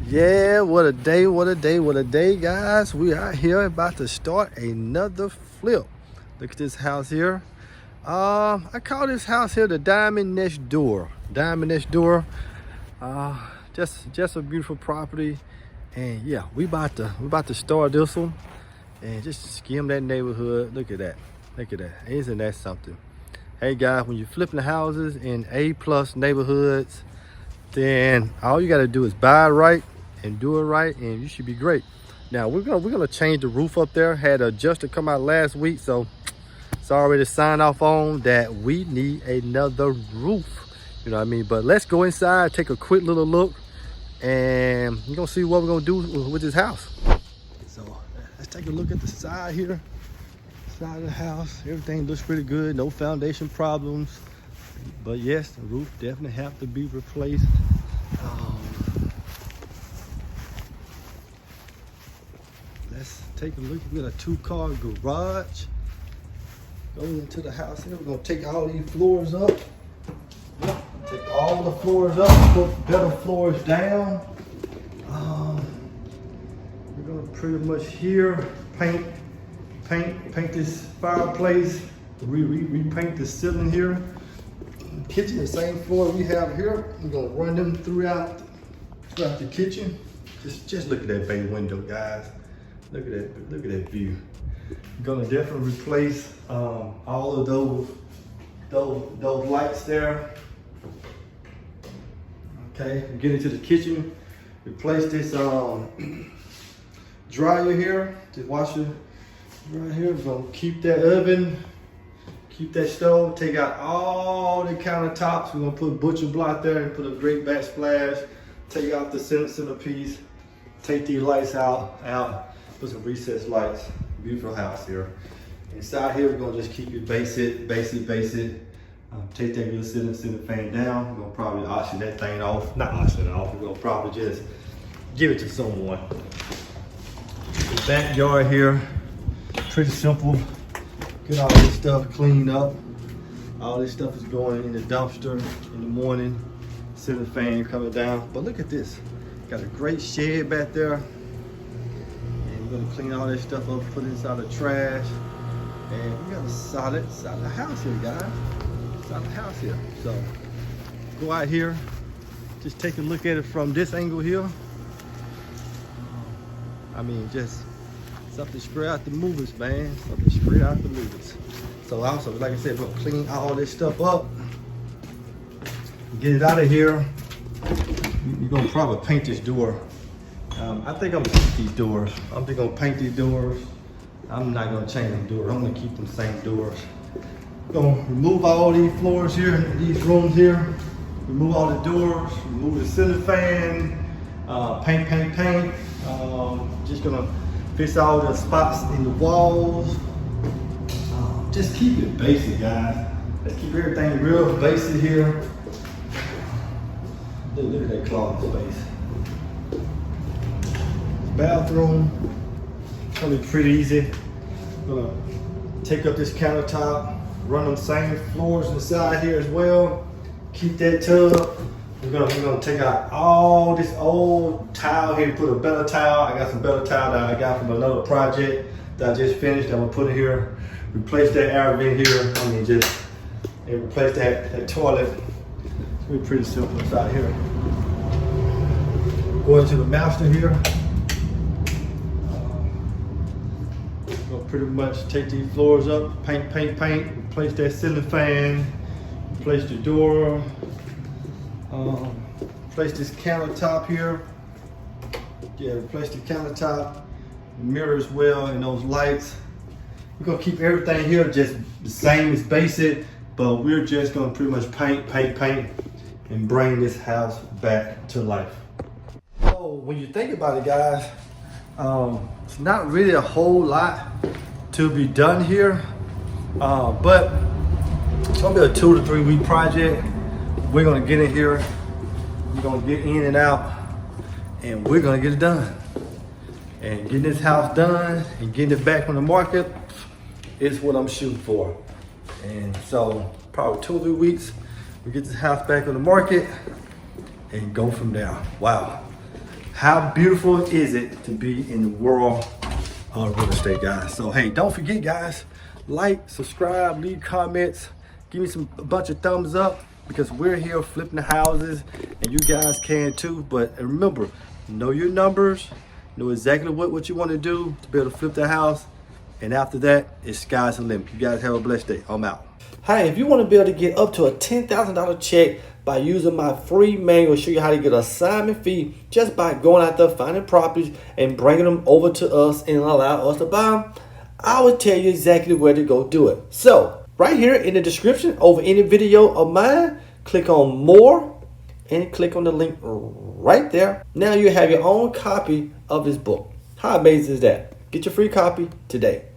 Yeah, what a day, what a day, what a day, guys. We are here about to start another flip. Look at this house here. I call this house here the Diamond Next Door. Diamond Next Door. Just a beautiful property. And yeah, we about to start this one and just skim that neighborhood. Look at that. Look at that. Isn't that something? Hey guys, when you're flipping houses in A+ neighborhoods, then all you gotta do is buy it right and do it right, and you should be great. Now we're gonna change the roof up there. Had an adjuster come out last week, so it's already signed off on that we need another roof. You know what I mean? But let's go inside, take a quick little look, and we're gonna see what we're gonna do with this house. So let's take a look at the side here. Side of the house, everything looks pretty good, no foundation problems. But yes, the roof definitely have to be replaced. Let's take a look. We got a 2-car garage. Going into the house here, we're gonna take all these floors up. Yep. Take all the floors up, put better floors down. We're gonna pretty much here paint this fireplace. Repaint the ceiling here. Kitchen, the same floor we have here. We're gonna run them throughout the kitchen. Just look at that bay window, guys. Look at that view. We're gonna definitely replace all of those lights there. Okay, we get into the kitchen. Replace this dryer here, this washer right here. We're gonna keep that oven. Keep that stove, take out all the countertops. We're gonna put butcher block there and put a great backsplash. Take out the centerpiece. Take these lights out. Put some recessed lights. Beautiful house here. Inside here, we're gonna just keep it basic. Take that little ceiling fan down. We're gonna probably auction that thing off. Not auction it off. We're gonna probably just give it to someone. The backyard here, pretty simple. Get all this stuff cleaned up. All this stuff is going in the dumpster in the morning. Ceiling fan coming down. But look at this. Got a great shed back there. And we're gonna clean all this stuff up, put it inside the trash. And we got a solid house here, guys. Solid house here. So go out here, just take a look at it from this angle here. I mean, just something straight out the movies, man. Something straight out the movies. So also, like I said, we're gonna clean all this stuff up. Get it out of here. You're gonna probably paint this door. I think I'm gonna keep these doors. I'm just gonna paint these doors. I'm not gonna change them doors. I'm gonna keep them same doors. We're gonna remove all these floors here, these rooms here. Remove all the doors, remove the ceiling fan, paint. Just gonna fix all the spots in the walls. Just keep it basic, guys. Let's keep everything real basic here. Look at that closet space. Bathroom, it's gonna be pretty easy. I'm gonna take up this countertop, run them same floors inside here as well. Keep that tub. We're gonna take out all this old tile here, put a better tile. I got some better tile that I got from another project that I just finished. I'm gonna put it here. Replace that air vent here. I mean, and replace that toilet. It's gonna be pretty simple inside here. Going to the master here. We're gonna pretty much take these floors up, paint. Replace that ceiling fan. Replace the door. Replace this countertop here. Yeah, replace the countertop, mirror as well, and those lights. We're gonna keep everything here just the same as basic, but we're just gonna pretty much paint, and bring this house back to life. So when you think about it, guys, it's not really a whole lot to be done here, but it's gonna be a 2 to 3 week project. We're gonna get in here, we're gonna get in and out, and we're gonna get it done. And getting this house done and getting it back on the market is what I'm shooting for. And so probably 2 or 3 weeks, we get this house back on the market and go from there. Wow. How beautiful is it to be in the world of real estate, guys? So hey, don't forget, guys, like, subscribe, leave comments, give me a bunch of thumbs up, because we're here flipping the houses and you guys can too. But remember, know your numbers, know exactly what you want to do to be able to flip the house. And after that, it's sky's the limit. You guys have a blessed day. I'm out. Hey, if you want to be able to get up to a $10,000 check by using my free manual, show you how to get an assignment fee just by going out there, finding properties and bringing them over to us and allow us to buy them, I will tell you exactly where to go do it. So right here in the description over any video of mine, click on more and click on the link right there. Now you have your own copy of this book. How amazing is that? Get your free copy today.